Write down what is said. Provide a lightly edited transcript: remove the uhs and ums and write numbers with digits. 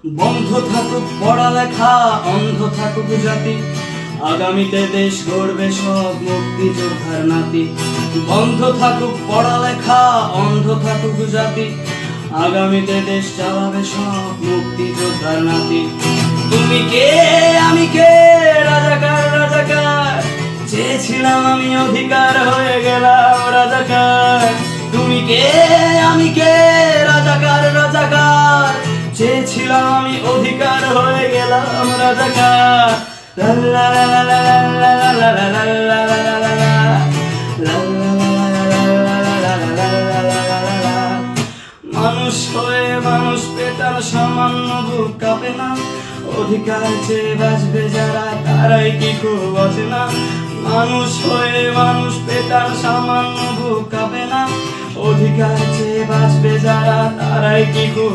বন্ধ থাকুক পড়ালেখা, অন্ধ থাকুক জাতি, আগামীতে দেশ গড়বে সব মুক্তিযোদ্ধার নাতি। বন্ধ থাকুক পড়ালেখা, অন্ধ থাকুক জাতি, আগামীতে দেশ চালাবে সব মুক্তিযোদ্ধার নাতি। তুমি কে আমি কে, রাজাকার রাজাকার, চেয়েছিলাম আমি অধিকার, হয়ে গেলাম রাজাকার। তুমি কে আমি কে, রাজাকার রাজাকার, চেয়েছিলাম আমি অধিকার, হয়ে গেলাম রাজাকার। লা লা লা লা লা লা লা লা লা লা লা লা লা লা। মানুষ হয়ে মানুষ পেটার সামান্য বুক কাঁপে না, অধিকার চেয়ে বাঁচবে যারা তারাই কি খুব অচেনা। মানুষ হয়ে মানুষ পেটার সামান্য বুক কাঁপে না, অধিকার চেয়ে বাঁচবে যারা তারাই কি খুব